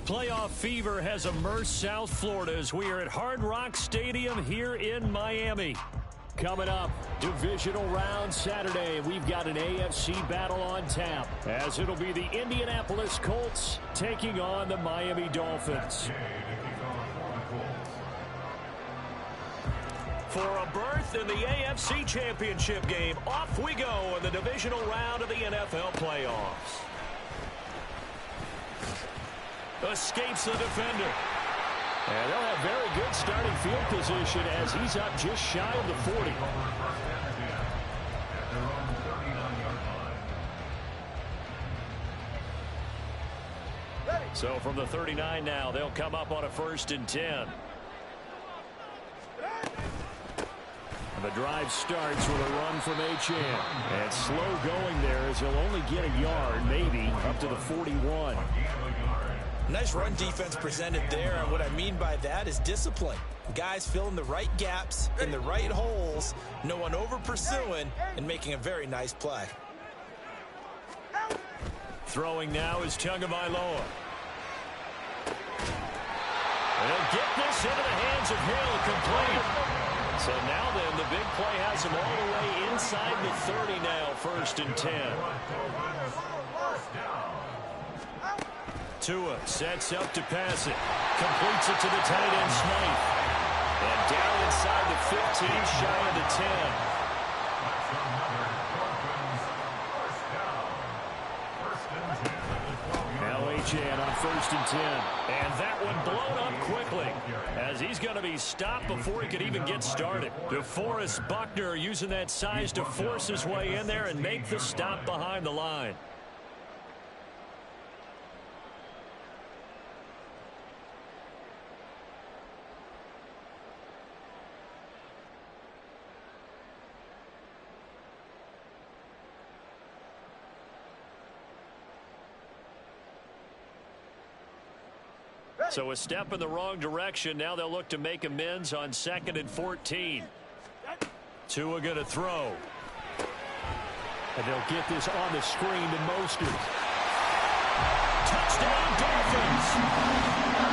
Playoff fever has immersed South Florida as we are at Hard Rock Stadium here in Miami. Coming up, divisional round Saturday. We've got an AFC battle on tap, as it'll be the Indianapolis Colts taking on the Miami Dolphins. For a berth in the AFC Championship game, off we go in the divisional round of the NFL playoffs. Escapes the defender. And they'll have very good starting field position as he's up just shy of the 40. So from the 39 now, they'll come up on a 1st and 10. And the drive starts with a run from H.M. And slow going there as he'll only get a yard, maybe, up to the 41. Nice run defense presented there, and what I mean by that is discipline. Guys filling the right gaps in the right holes, no one over pursuing, and making a very nice play. Throwing now is Tagovailoa. And he'll get this into the hands of Hill, complete. So now then, the big play has him all the way inside the 30 now, 1st and 10. Tua sets up to pass it. Completes it to the tight end, Smythe. And down inside the 15, shy of the 10. Now H.N. on 1st and 10. And that one blown up quickly, as he's going to be stopped before he could even get started. DeForest Buckner using that size to force his way in there and make the stop behind the line. So a step in the wrong direction. Now they'll look to make amends on 2nd and 14. Tua going to throw. And they'll get this on the screen to Mostert. Touchdown Dolphins!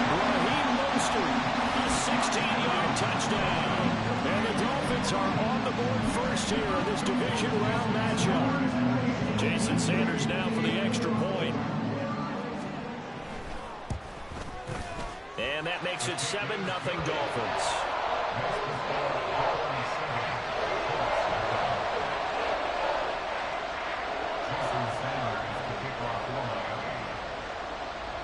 Raheem Mostert, a 16-yard touchdown. And the Dolphins are on the board first here in this division round matchup. Jason Sanders now for the extra point. And that makes it 7-0 Dolphins.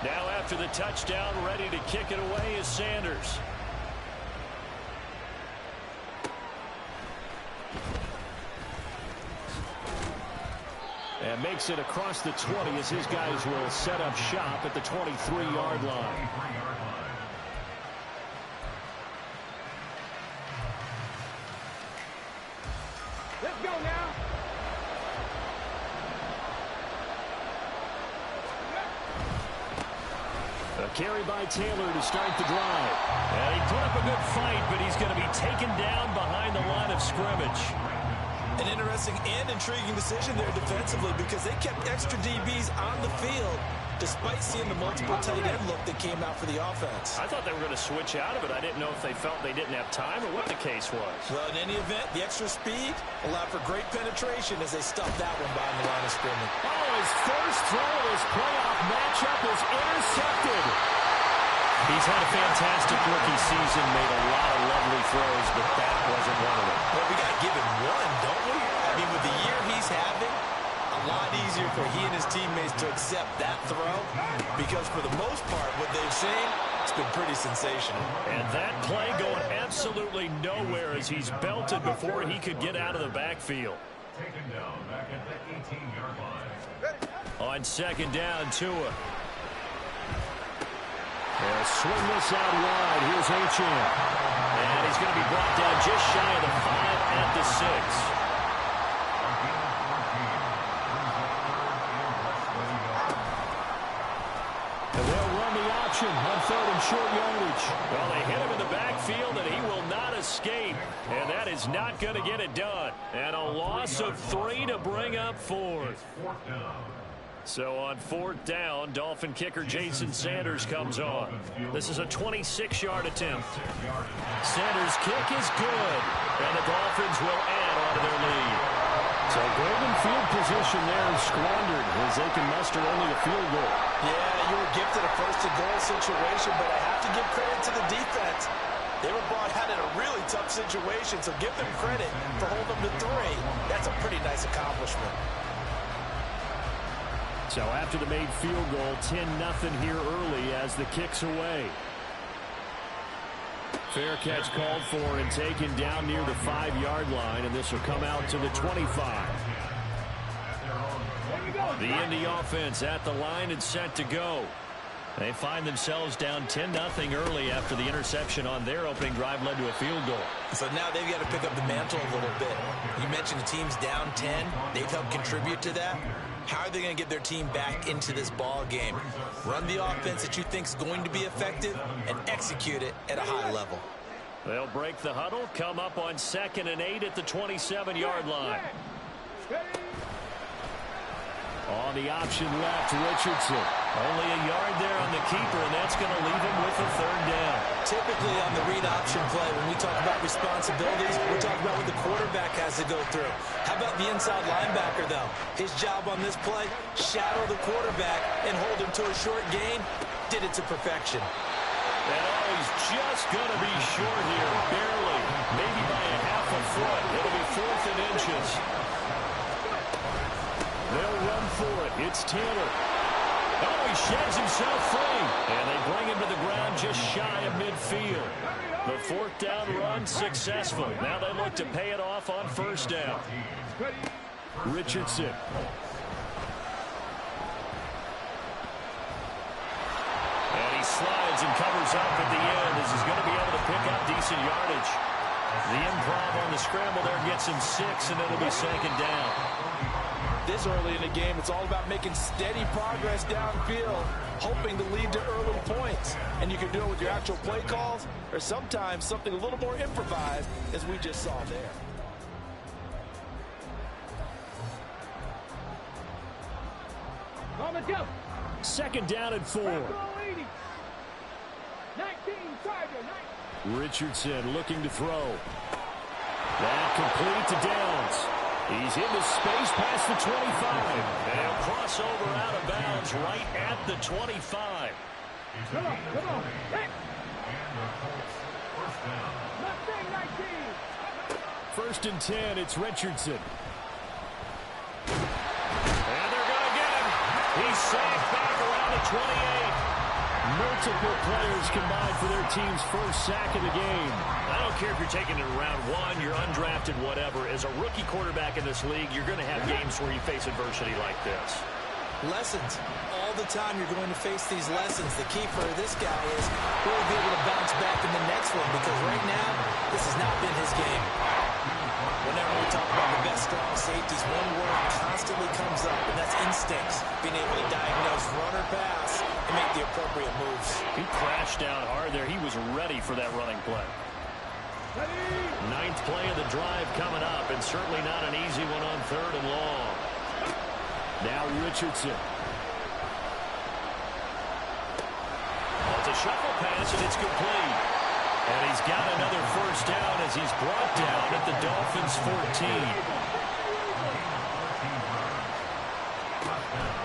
Now after the touchdown, ready to kick it away is Sanders. And makes it across the 20 as his guys will set up shop at the 23-yard line. Let's go now. A carry by Taylor to start the drive. And he put up a good fight, but he's going to be taken down behind the line of scrimmage. An interesting and intriguing decision there defensively, because they kept extra DBs on the field despite seeing the multiple tight end look that came out for the offense. I thought they were going to switch out of it. I didn't know if they felt they didn't have time or what the case was. Well, in any event, the extra speed allowed for great penetration as they stuffed that one behind the line of scrimmage. Oh, his first throw of his playoff matchup is intercepted. He's had a fantastic rookie season, made a lot of lovely throws, but that wasn't one of them. Well, we got to give him one, don't we? I mean, with the year he's having, a lot easier for he and his teammates to accept that throw, because for the most part, what they've seen, it's been pretty sensational. And that play going absolutely nowhere as he's belted before he could get out of the backfield. Taken down back at the 18-yard line. On 2nd down, Tua. They'll swing this out wide. Here's H.M. And he's going to be brought down just shy of the 5 at the 6. And they'll run the option on 3rd and short yardage. Well, they hit him in the backfield, and he will not escape. And that is not going to get it done. And a loss of 3 to bring up 4. Fourth down. So on 4th down, Dolphin kicker Jason Sanders comes on. This is a 26-yard attempt. Sanders' kick is good, and the Dolphins will add on to their lead. So golden field position there is squandered as they can muster only a field goal. Yeah, you were gifted a first-and-goal situation, but I have to give credit to the defense. They were brought out in a really tough situation, so give them credit for holding them to 3. That's a pretty nice accomplishment. So after the made field goal, 10-0 here early as the kick's away. Fair catch called for and taken down near the 5-yard line, and this will come out to the 25. The Indy offense at the line and set to go. They find themselves down 10-0 early after the interception on their opening drive led to a field goal. So now they've got to pick up the mantle a little bit. You mentioned the team's down 10. They've helped contribute to that. How are they going to get their team back into this ball game? Run the offense that you think is going to be effective and execute it at a high level. They'll break the huddle, come up on 2nd and 8 at the 27-yard line. On the option left, Richardson. Only a yard there on the keeper, and that's going to leave him with a 3rd down. Typically on the read option play, when we talk about responsibilities, we're talking about what the quarterback has to go through. How about the inside linebacker, though? His job on this play, shadow the quarterback and hold him to a short gain. Did it to perfection. And he's just going to be short here, barely. Maybe by a half a foot. It'll be 4th and inches. They'll run for it. It's Taylor. Oh, he sheds himself free. And they bring him to the ground just shy of midfield. The 4th down run successful. Now they look to pay it off on 1st down. Richardson. And he slides and covers up at the end as he's going to be able to pick up decent yardage. The improv on the scramble there gets him 6, and it'll be 2nd down. This early in the game, it's all about making steady progress downfield, hoping to lead to early points. And you can do it with your actual play calls or sometimes something a little more improvised, as we just saw there. On the jump. 2nd down and 4. 19, Charger, 19. Richardson looking to throw. That complete to Downs. He's into space past the 25. And he'll cross over out of bounds right at the 25. Come on. Hey. Mustang 19. 1st and 10, it's Richardson. And they're going to get him. He's sacked back around the 28. Multiple players combined for their team's 1st sack of the game. I don't care if you're taking it in round 1, you're undrafted, whatever. As a rookie quarterback in this league, you're going to have games where you face adversity like this. Lessons. All the time you're going to face these lessons. The key for this guy is will he be able to bounce back in the next one, because right now, this has not been his game. Whenever we talk about the best strong safeties, one word constantly comes up, and that's instincts. Being able to diagnose run or pass and make the appropriate moves. He crashed down hard there. He was ready for that running play. 9th play of the drive coming up, and certainly not an easy one on 3rd and long. Now Richardson. It's a shuffle pass, and it's complete. And he's got another 1st down as he's brought down at the Dolphins' 14.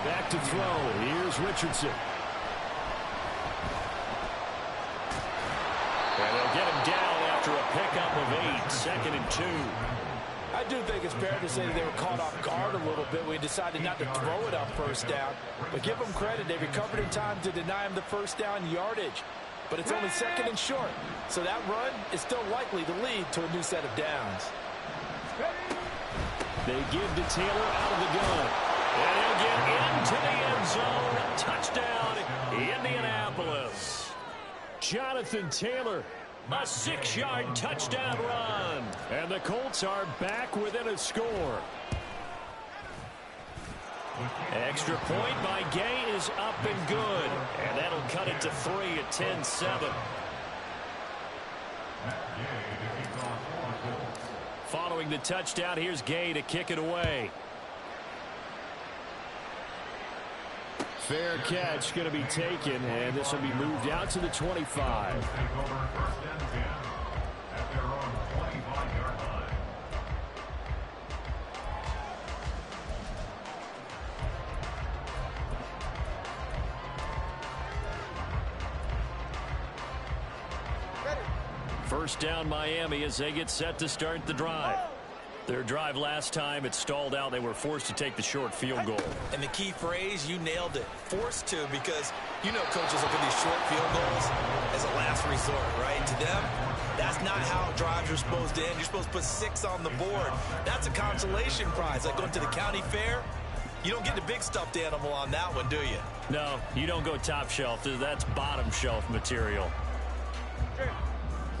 Back to throw. Here's Richardson. And they'll get him down after a pickup of 8. 2nd and 2. I do think it's fair to say that they were caught off guard a little bit. We decided not to throw it up 1st down. But give them credit. They recovered in time to deny him the 1st down yardage. But it's only 2nd and short. So that run is still likely to lead to a new set of downs. They give to Taylor out of the gun. And he'll get into the end zone. Touchdown, Indianapolis. Jonathan Taylor, a 6-yard touchdown run. And the Colts are back within a score. Extra point by Gay is up and good. And that'll cut it to 3 at 10-7. Following the touchdown, here's Gay to kick it away. Fair catch going to be taken, and this will be moved out to the 25. Take over 1st and 10 at their own 25-yard line. First down Miami as they get set to start the drive. Their drive last time, it stalled out. They were forced to take the short field goal. And the key phrase, you nailed it. Forced to, because you know coaches look at these short field goals as a last resort, right? To them, that's not how drives are supposed to end. You're supposed to put 6 on the board. That's a consolation prize. Like going to the county fair, you don't get the big stuffed animal on that one, do you? No, you don't go top shelf. That's bottom shelf material.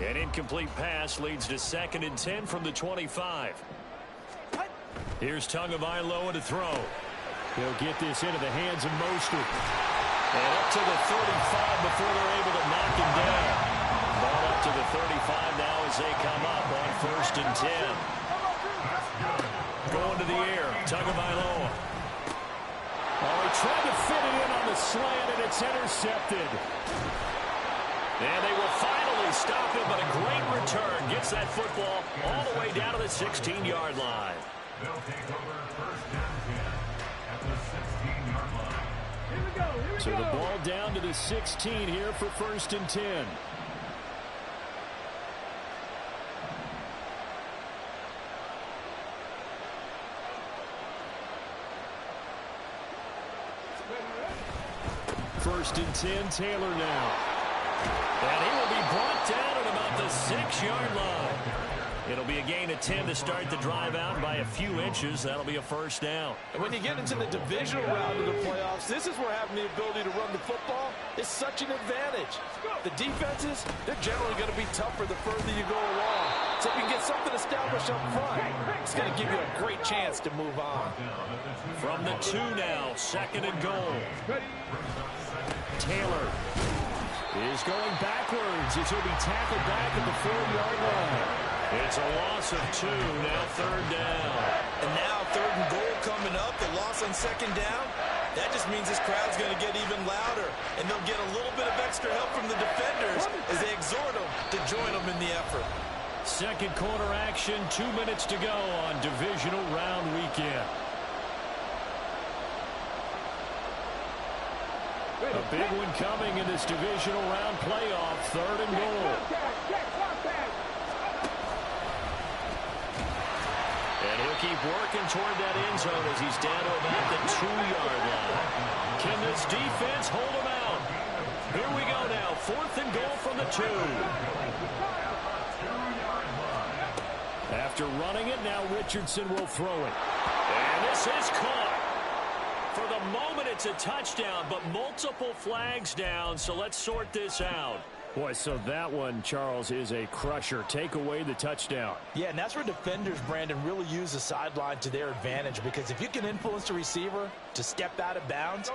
An incomplete pass leads to 2nd and 10 from the 25. Here's Tagovailoa to throw. He'll get this into the hands of Mostert. And up to the 35 before they're able to knock him down. Ball up to the 35 now as they come up on 1st and 10. Going to the air, Tagovailoa. Oh, he tried to fit it in on the slant, and it's intercepted. And they will finally stop him, but a great return. Gets that football all the way down to the 16-yard line. They'll take over 1st and 10 at the 16-yard line. Here we go. So the ball down to the 16 here for 1st and 10. First and 10, Taylor now. And he will be brought down at about the 6-yard line. It'll be a gain of 10 to start the drive out by a few inches. That'll be a 1st down. And when you get into the divisional round of the playoffs, this is where having the ability to run the football is such an advantage. The defenses, they're generally going to be tougher the further you go along. So if you can get something established up front, it's going to give you a great chance to move on. From the 2 now, 2nd and goal. Taylor is going backwards as he'll be tackled back at the 4-yard line. It's a loss of 2, now 3rd down. And now 3rd and goal coming up, the loss on 2nd down. That just means this crowd's going to get even louder, and they'll get a little bit of extra help from the defenders as they exhort them to join them in the effort. Second quarter action, 2 minutes to go on divisional round weekend. A big one coming in this divisional round playoff, 3rd and goal. And he'll keep working toward that end zone as he's down to about the 2-yard line. Can this defense hold him out? Here we go now, 4th and goal from the 2. After running it, now Richardson will throw it. And this is caught. For the moment, it's a touchdown, but multiple flags down, so let's sort this out. Boy, so that one, Charles, is a crusher. Take away the touchdown. Yeah, and that's where defenders, Brandon, really use the sideline to their advantage, because if you can influence the receiver to step out of bounds,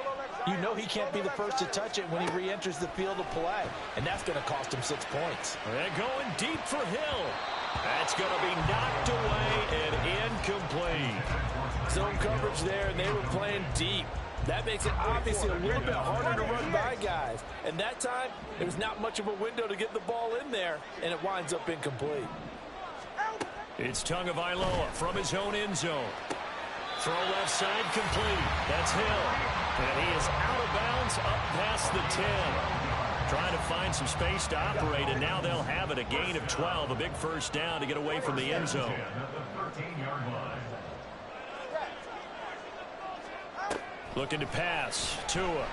you know he can't be the first to touch it when he re-enters the field of play, and that's going to cost him 6 points. They're going deep for Hill. That's going to be knocked away and incomplete. Zone coverage there, and they were playing deep. That makes it obviously a little bit harder to run by guys. And that time, there's not much of a window to get the ball in there, and it winds up incomplete. It's Tagovailoa from his own end zone. Throw left side complete. That's Hill. And he is out of bounds up past the 10. Trying to find some space to operate, and now they'll have it. A gain of 12, a big 1st down to get away from the end zone. Looking to pass. Tua.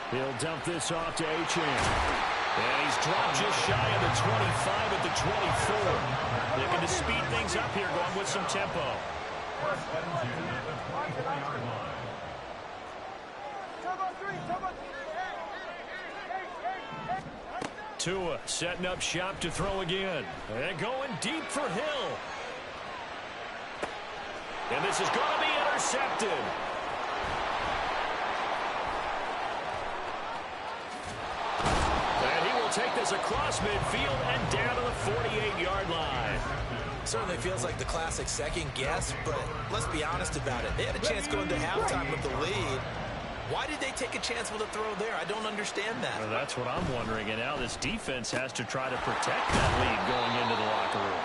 He'll dump this off to Achane. And he's dropped just shy of the 25 at the 24. Looking to speed things up here, going with some tempo. Tua setting up shop to throw again. And going deep for Hill. And this is going to be intercepted. And he will take this across midfield and down to the 48-yard line. Certainly feels like the classic second guess, but let's be honest about it. They had a chance going to halftime with the lead, Why did they take a chance with a throw there? I don't understand that. Well, that's what I'm wondering. And now this defense has to try to protect that lead going into the locker room.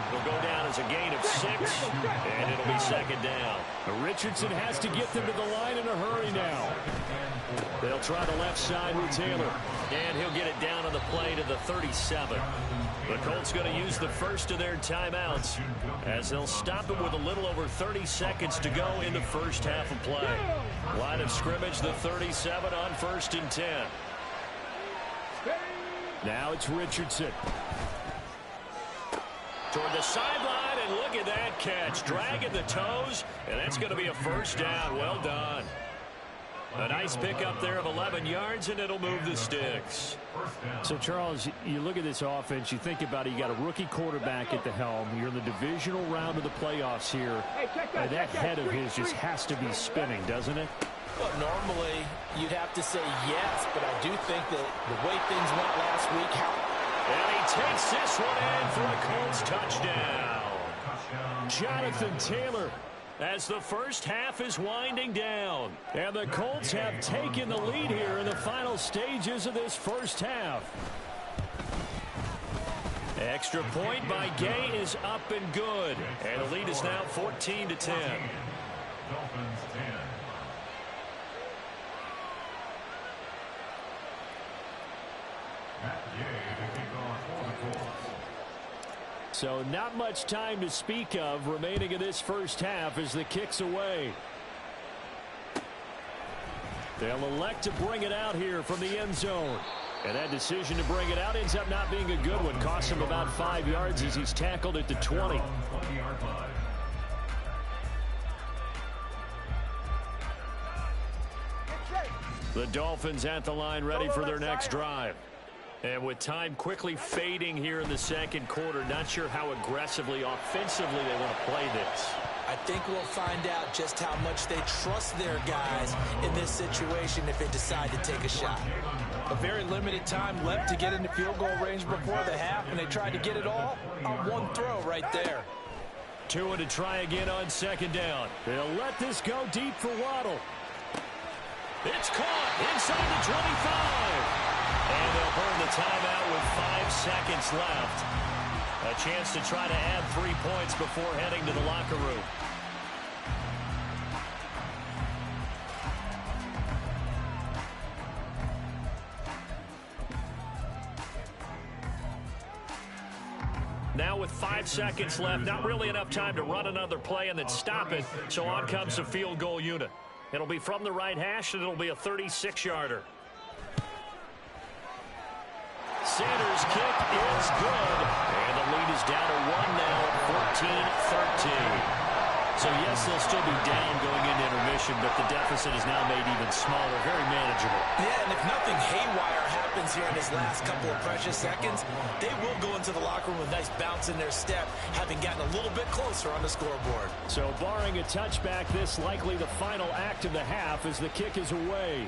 It'll go down as a gain of 6, and it'll be second down. Richardson has to get them to the line in a hurry now. They'll try the left side with Taylor. And he'll get it down on the play to the 37. The Colts going to use the first of their timeouts as they'll stop it with a little over 30 seconds to go in the first half of play. Line of scrimmage, the 37 on 1st and 10. Now it's Richardson. Toward the sideline, and look at that catch. Dragging the toes, and that's going to be a first down. Well done. A nice pickup there of 11 yards, and it'll move the sticks. So, Charles, you look at this offense, you think about it, you got a rookie quarterback at the helm. You're in the divisional round of the playoffs here. And that head of his just has to be spinning, doesn't it? Well, normally you'd have to say yes, but I do think that the way things went last week. And he takes this one in for a Colts touchdown. Jonathan Taylor, as the first half is winding down. And the Colts have taken the lead here in the final stages of this first half. Extra point by Gay is up and good. And the lead is now 14-10. Dolphins 10. Matt Gay to kick off for the Colts. So not much time to speak of remaining in this first half as the kick's away. They'll elect to bring it out here from the end zone. And that decision to bring it out ends up not being a good one. Costs him about 5 yards as he's tackled at the 20. The Dolphins at the line ready for their next drive. And with time quickly fading here in the second quarter, not sure how aggressively, offensively they want to play this. I think we'll find out just how much they trust their guys in this situation if they decide to take a shot. A very limited time left to get into field goal range before the half, and they tried to get it all on one throw right there. Tua to try again on second down. They'll let this go deep for Waddle. It's caught inside the 25. And they'll burn the timeout with 5 seconds left. A chance to try to add 3 points before heading to the locker room. Now with 5 seconds left, not really enough time to run another play and then stop it. So on comes the field goal unit. It'll be from the right hash, and it'll be a 36-yarder. Sanders' kick is good. And the lead is down to 1 now at 14-13. So, yes, they'll still be down going into intermission, but the deficit is now made even smaller, very manageable. Yeah, and if nothing haywire happens here in his last couple of precious seconds, they will go into the locker room with a nice bounce in their step, having gotten a little bit closer on the scoreboard. So, barring a touchback, this likely the final act of the half as the kick is away.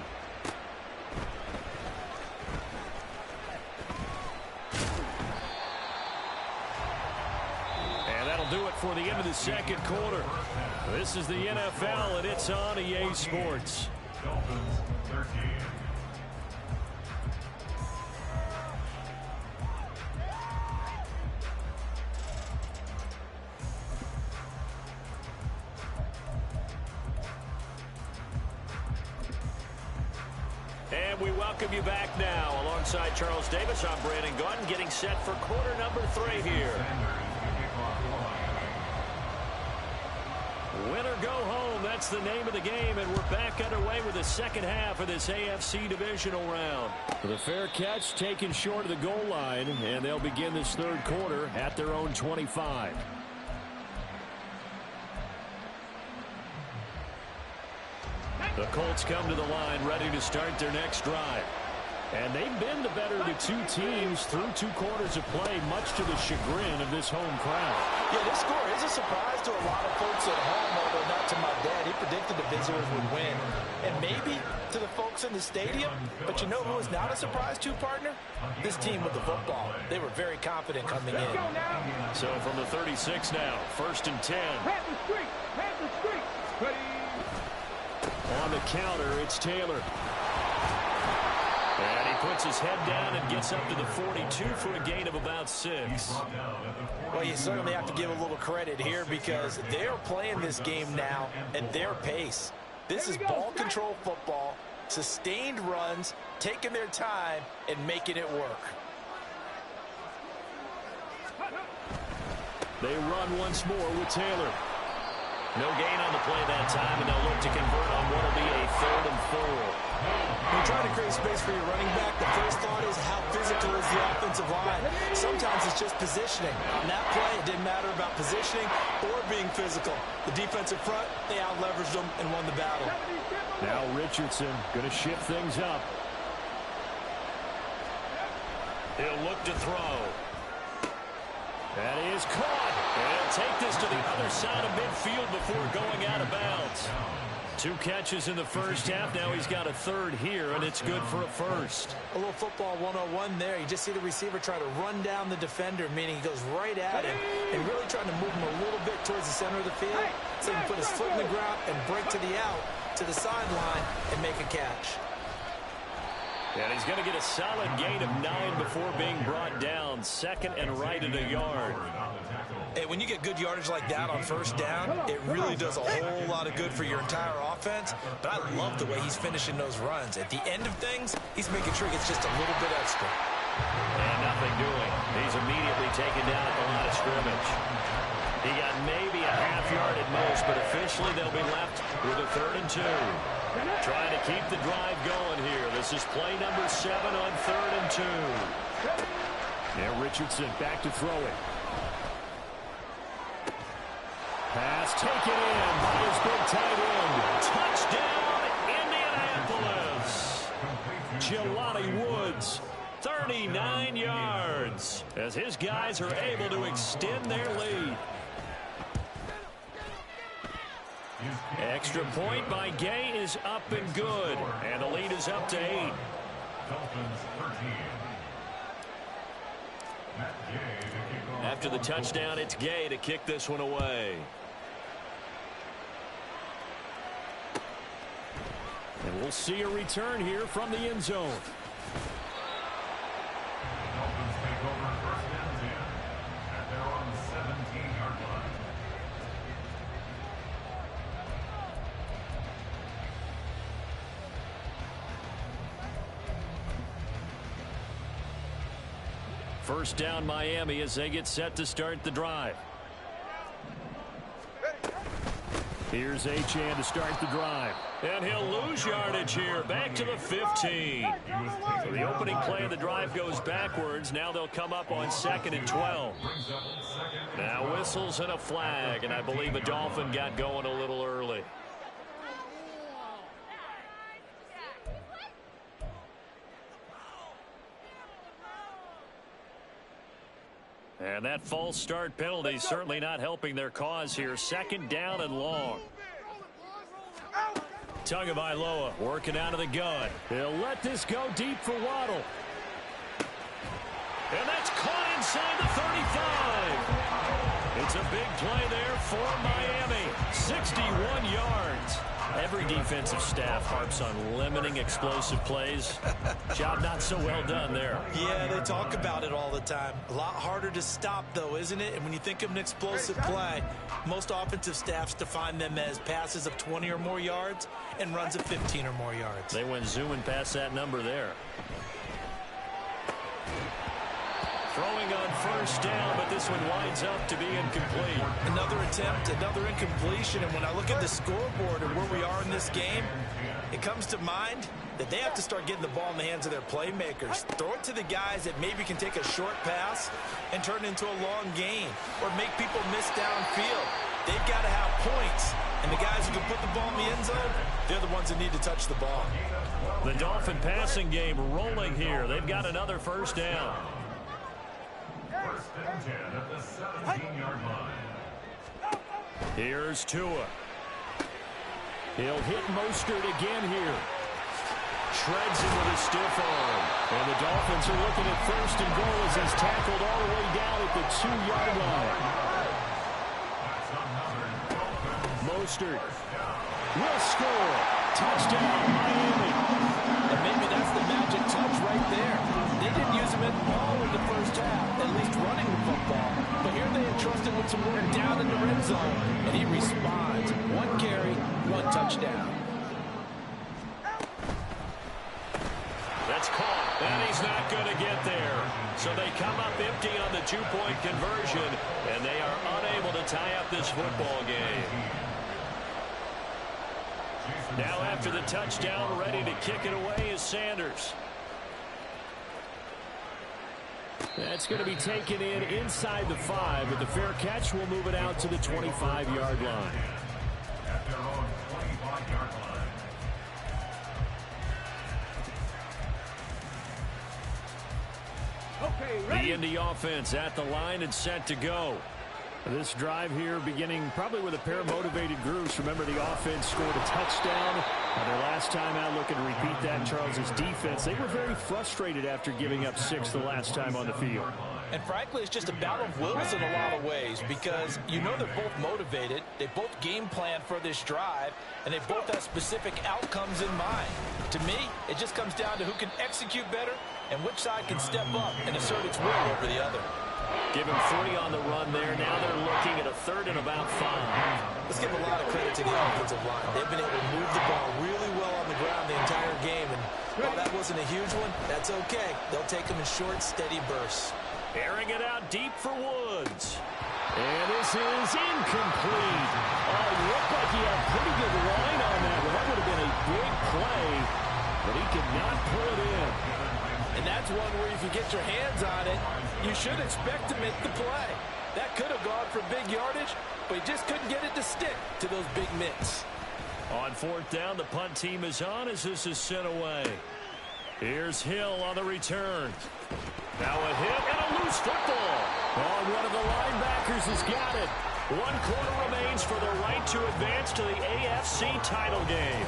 Do it for the end of the second quarter. This is the NFL, and it's on EA Sports. Dolphins 13. And we welcome you back now. Alongside Charles Davis, I'm Brandon Gunn, getting set for quarter number 3 here. Win or go home, that's the name of the game, and we're back underway with the second half of this AFC divisional round. The fair catch taken short of the goal line, and they'll begin this third quarter at their own 25. The Colts come to the line ready to start their next drive. And they've been the better of the two teams through 2 quarters of play, much to the chagrin of this home crowd. Yeah, this score is a surprise to a lot of folks at home, although not to my dad. He predicted the visitors would win. And maybe to the folks in the stadium, but you know who is not a surprise to, partner? This team with the football. They were very confident coming in. So from the 36 now, 1st and 10. Panther streak! Panther streak! Ready! On the counter, it's Taylor. And he puts his head down and gets up to the 42 for a gain of about 6. Well, you certainly have to give a little credit here because they're playing this game now at their pace. This is ball control football, sustained runs, taking their time, and making it work. They run once more with Taylor. No gain on the play that time, and they'll look to convert on what will be a 3rd and 4. When you're trying to create space for your running back, the first thought is how physical is the offensive line. Sometimes it's just positioning. On that play, it didn't matter about positioning or being physical. The defensive front, they out-leveraged them and won the battle. Now Richardson going to shift things up. He'll look to throw. That is caught. And he'll take this to the other side of midfield before going out of bounds. 2 catches in the first half. Now he's got a 3rd here, and it's good for a 1st. A little football 101 there. You just see the receiver try to run down the defender, meaning he goes right at him and really trying to move him a little bit towards the center of the field so he can put his foot in the ground and break to the out, to the sideline, and make a catch. And he's going to get a solid gain of 9 before being brought down. 2nd and right at a yard. Hey, when you get good yardage like that on 1st down, it really does a whole lot of good for your entire offense. But I love the way he's finishing those runs. At the end of things, he's making sure he gets just a little bit extra. And nothing doing. He's immediately taken down at the line of scrimmage. He got maybe a half yard at most, but officially they'll be left with a 3rd and 2. Trying to keep the drive going here. This is play number 7 on 3rd and 2. Now Richardson back to throw it. Pass taken in by his big tight end. Touchdown, Indianapolis. Jelani Woods, 39 yards, as his guys are able to extend their lead. Extra point by Gay is up and good, and the lead is up to 8. Dolphins 13. After the touchdown, it's Gay to kick this one away. And we'll see a return here from the end zone. Dolphins take over 1st and 10 at their own 17-yard line. First down Miami as they get set to start the drive. Here's Achane to start the drive. And he'll lose yardage here. Back to the 15. So the opening play of the drive goes backwards. Now they'll come up on 2nd and 12. Now whistles and a flag. And I believe a Dolphin got going a little early. And that false start penalty certainly not helping their cause here. 2nd down and long. Tagovailoa working out of the gun. He'll let this go deep for Waddle. And that's caught inside the 35. It's a big play there for Miami. 61 yards. Every defensive staff harps on limiting explosive plays. Job not so well done there. Yeah, they talk about it all the time. A lot harder to stop, though, isn't it? And when you think of an explosive play, most offensive staffs define them as passes of 20 or more yards and runs of 15 or more yards. They went zooming past that number there. Throwing on 1st down, but this one winds up to be incomplete. Another attempt, another incompletion, and when I look at the scoreboard and where we are in this game, it comes to mind that they have to start getting the ball in the hands of their playmakers. Throw it to the guys that maybe can take a short pass and turn it into a long gain or make people miss downfield. They've got to have points, and the guys who can put the ball in the end zone, they're the ones that need to touch the ball. The Dolphin passing game rolling here. They've got another 1st down. 1st and 10 at the 17-yard line. Here's Tua. He'll hit Mostert again here. Shreds him with a stiff arm. And the Dolphins are looking at 1st and goal as he's tackled all the way down at the 2-yard line. Mostert will score. touchdown, Miami. And maybe that's the magic touch right there. They didn't use him at all in the first half, at least running the football. But here they entrusted with some work down in the red zone, and he responds. 1 carry, 1 touchdown. That's caught, and he's not going to get there. So they come up empty on the 2-point conversion, and they are unable to tie up this football game. Now after the touchdown, ready to kick it away is Sanders. That's going to be taken in inside the 5, but the fair catch will move it out to the 25-yard line. At their own 25-yard line. Okay, The ready. Indy offense at the line and set to go. This drive here beginning probably with a pair of motivated groups. Remember, the offense scored a touchdown. Their last time out, looking to repeat that. Charles's defense, they were very frustrated after giving up 6 the last time on the field. And frankly, it's just a battle of wills in a lot of ways because you know they're both motivated. They both game plan for this drive, and they both have specific outcomes in mind. To me, it just comes down to who can execute better and which side can step up and assert its will over the other. Give him 3 on the run there. Now they're looking at a 3rd and about 5. Let's give a lot of credit to the offensive line. They've been able to move the ball really well on the ground the entire game. And while that wasn't a huge one, that's okay. They'll take them in short, steady bursts. Airing it out deep for Woods. And this is incomplete. Oh, it looked like he had pretty good line on that. Well, that would have been a big play, but he could not pull it in. And that's one where if you get your hands on it, you should expect to make the play. That could have gone for big yardage, but he just couldn't get it to stick to those big mitts. On 4th down, the punt team is on as this is sent away. Here's Hill on the return. Now a hit and a loose football. Oh, one of the linebackers has got it. 1 quarter remains for the right to advance to the AFC title game.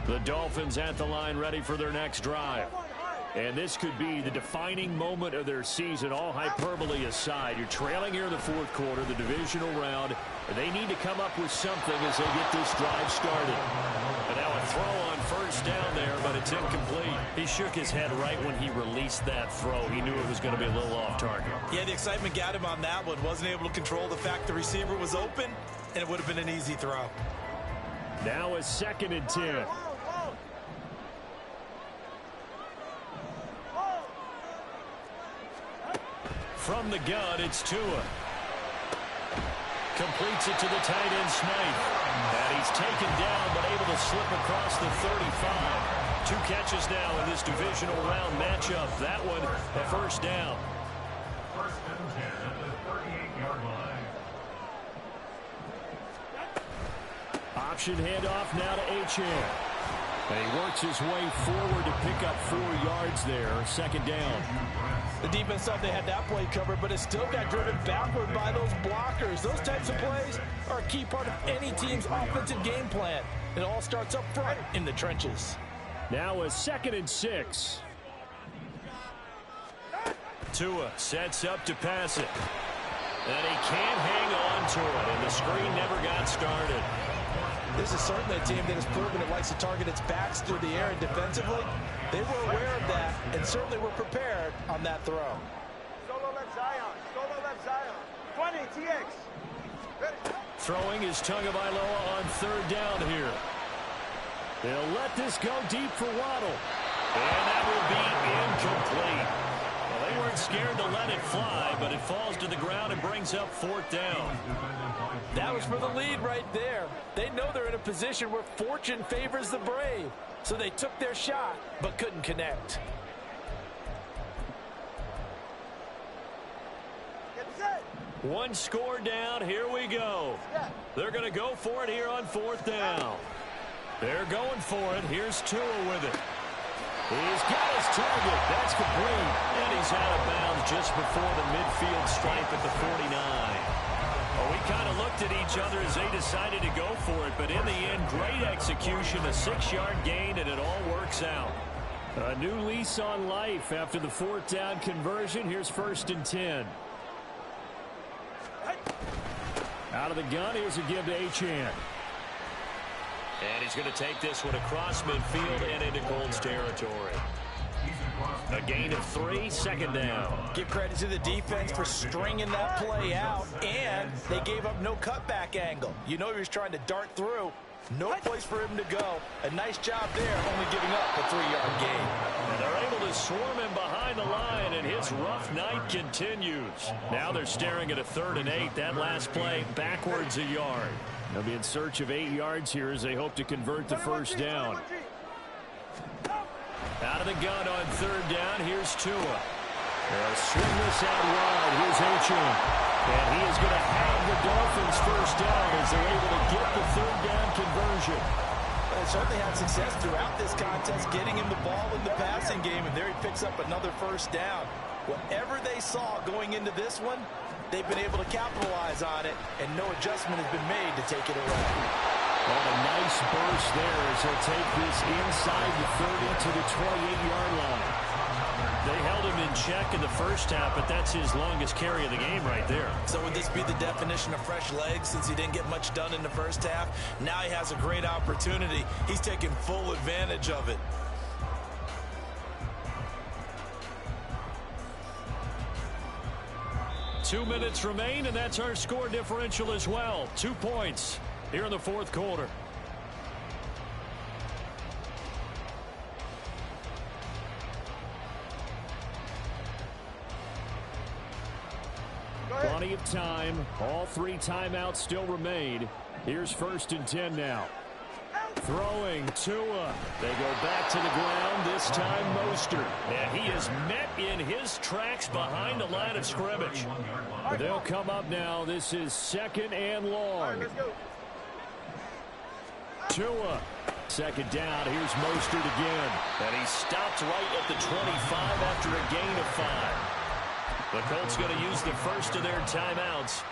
The Dolphins at the line ready for their next drive. And this could be the defining moment of their season, all hyperbole aside. You're trailing here in the 4th quarter, the divisional round. And they need to come up with something as they get this drive started. And now a throw on 1st down there, but it's incomplete. He shook his head right when he released that throw. He knew it was going to be a little off target. Yeah, the excitement got him on that one. Wasn't able to control the fact the receiver was open, and it would have been an easy throw. Now a 2nd and 10. From the gun, it's Tua. Completes it to the tight end, Smythe. And he's taken down, but able to slip across the 35. 2 catches now in this divisional round matchup. That one, a 1st down. 1st and 10 at the 38-yard line. Option handoff now to Achane. And he works his way forward to pick up 4 yards there. 2nd down. The defense thought they had that play covered, but it still got driven backward by those blockers. Those types of plays are a key part of any team's offensive game plan. It all starts up front in the trenches. Now a 2nd and 6. Tua sets up to pass it. And he can't hang on to it, and the screen never got started. This is certainly a team that has proven it likes to target its backs through the air, and defensively, they were aware of that and certainly were prepared on that throw. Solo left Zion. Solo left Zion. 20, TX. Ready. Throwing is Tagovailoa on 3rd down here. They'll let this go deep for Waddle. And that will be incomplete. Well, they weren't scared to let it fly, but it falls to the ground and brings up 4th down. That was for the lead right there. They know they're in a position where fortune favors the brave. So they took their shot, but couldn't connect. Get set. 1 score down. Here we go. They're going to go for it here on 4th down. They're going for it. Here's Tua with it. He's got his target. That's complete. And he's out of bounds just before the midfield stripe at the 49. Oh, we kind of looked at each other as they decided to go for it, but in the end, great execution, a 6-yard gain, and it all works out. A new lease on life after the 4th down conversion. Here's 1st and 10. Out of the gun, here's a give to Achane. And he's going to take this one across midfield and into Colts territory. A gain of 3, 2nd down. Give credit to the defense for stringing that play out, and they gave up no cutback angle. You know he was trying to dart through. No place for him to go. A nice job there, only giving up a 3-yard gain. And they're able to swarm him behind the line, and his rough night continues. Now they're staring at a 3rd and 8. That last play, backwards a yard. They'll be in search of 8 yards here as they hope to convert the 1st down. Out of the gun on 3rd down, here's Tua. They'll swing this out wide. Here's Achane. And he is going to have the Dolphins 1st down as they're able to get the 3rd down conversion. They certainly had success throughout this contest, getting him the ball in the passing game, and there he picks up another 1st down. Whatever they saw going into this one, they've been able to capitalize on it, and no adjustment has been made to take it away. And a nice burst there as he'll take this inside the 30 to the 28-yard line. They held him in check in the first half, but that's his longest carry of the game right there. So would this be the definition of fresh legs since he didn't get much done in the first half? Now he has a great opportunity. He's taking full advantage of it. Two minutes remain, and that's our score differential as well. 2 points here in the 4th quarter. Plenty of time. All 3 timeouts still remain. Here's 1st and 10 now. Throwing Tua. They go back to the ground, this time Mostert. And he is met in his tracks behind the line of scrimmage. They'll come up now. This is 2nd and long. Tua. 2nd down. Here's Mostert again. And he stopped right at the 25 after a gain of 5. The Colts going to use the first of their timeouts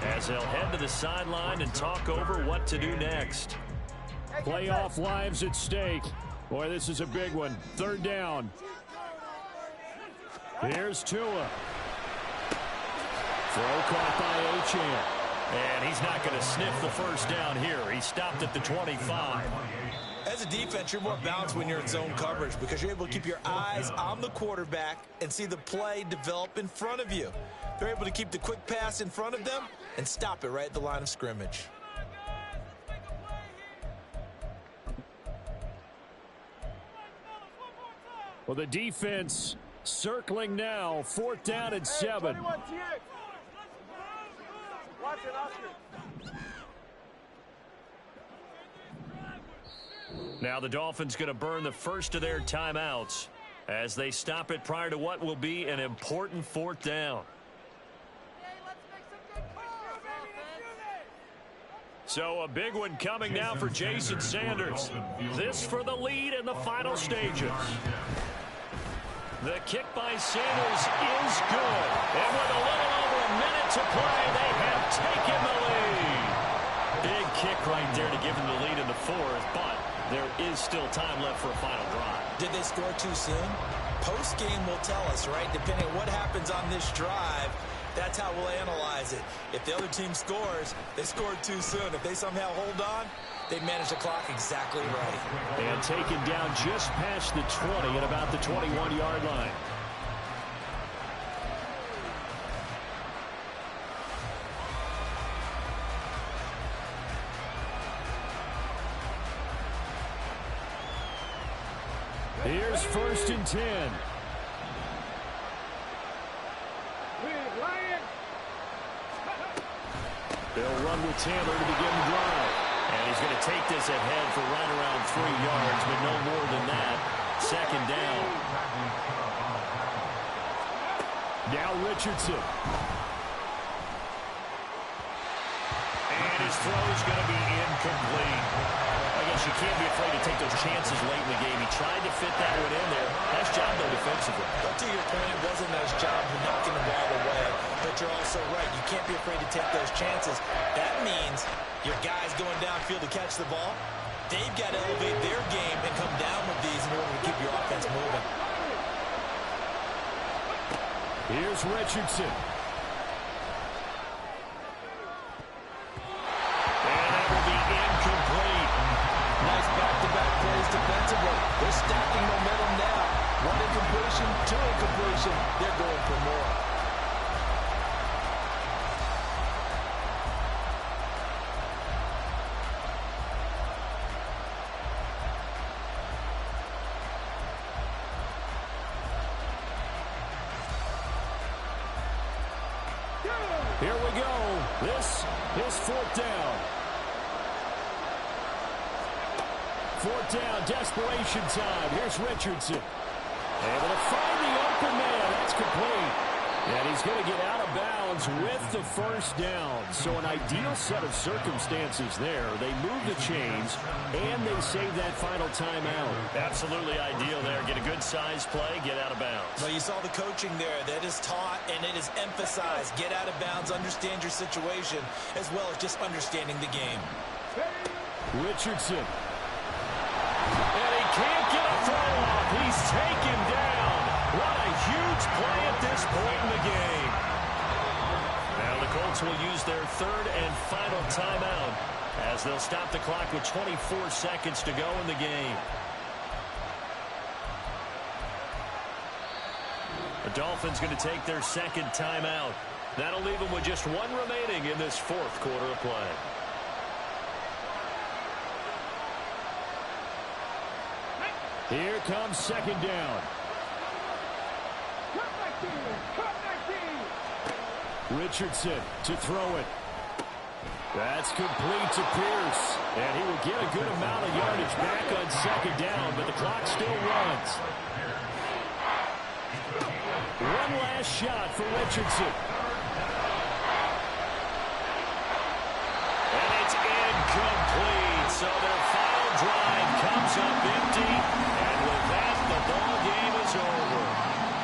as they'll head to the sideline and talk over what to do next. Playoff lives at stake. Boy, this is a big one. 3rd down. Here's Tua. Throw caught by Achane. And he's not going to sniff the 1st down here. He stopped at the 25. As a defense, you're more balanced when you're in zone coverage because you're able to keep your eyes on the quarterback and see the play develop in front of you. They're able to keep the quick pass in front of them and stop it right at the line of scrimmage. Well, the defense circling now. 4th down and 7. Watch it, Oscar. Now the Dolphins going to burn the first of their timeouts as they stop it prior to what will be an important 4th down. So a big one coming now for Jason Sanders. This for the lead in the final stages. The kick by Sanders is good. And with a little over a minute to play, they have taken the lead. Big kick right there to give them the lead in the 4th, but there is still time left for a final drive. Did they score too soon? Post-game will tell us, right? Depending on what happens on this drive, that's how we'll analyze it. If the other team scores, they scored too soon. If they somehow hold on, they manage the clock exactly right. And taken down just past the 20 at about the 21-yard line. Here's 1st and 10. They'll run with Taylor to begin the drive. And he's going to take this ahead for right around 3 yards, but no more than that. 2nd down. Now Richardson. And his throw is going to be incomplete. I guess you can't be afraid to take those chances late in the game. He tried to fit that one in there. Nice job, though, defensively. But to your point, it wasn't a nice job knocking the ball away. But you're also right. You can't be afraid to take those chances. That means your guys going downfield to catch the ball, they've got to elevate their game and come down with these in order to keep your offense moving. Here's Richardson. Nice back-to-back plays defensively. They're stacking momentum now. One incompletion, two incompletion. They're going for more. Here we go. This is fourth down. Fourth down, desperation time. Here's Richardson. Able to find the open man. That's complete. And he's going to get out of bounds with the first down. So an ideal set of circumstances there. They move the chains, and they save that final timeout. Absolutely ideal there. Get a good size play, get out of bounds. Well, you saw the coaching there. That is taught and it is emphasized. Get out of bounds, understand your situation, as well as just understanding the game. Richardson. And he can't get a throw off. He's taken down. What a huge play at this point in the game. Now the Colts will use their third and final timeout as they'll stop the clock with 24 seconds to go in the game. The Dolphins going to take their second timeout. That'll leave them with just one remaining in this fourth quarter of play. Here comes second down. Richardson to throw it. That's complete to Pierce. And he will get a good amount of yardage back on second down, but the clock still runs. One last shot for Richardson. And it's incomplete. So their final drive comes up empty.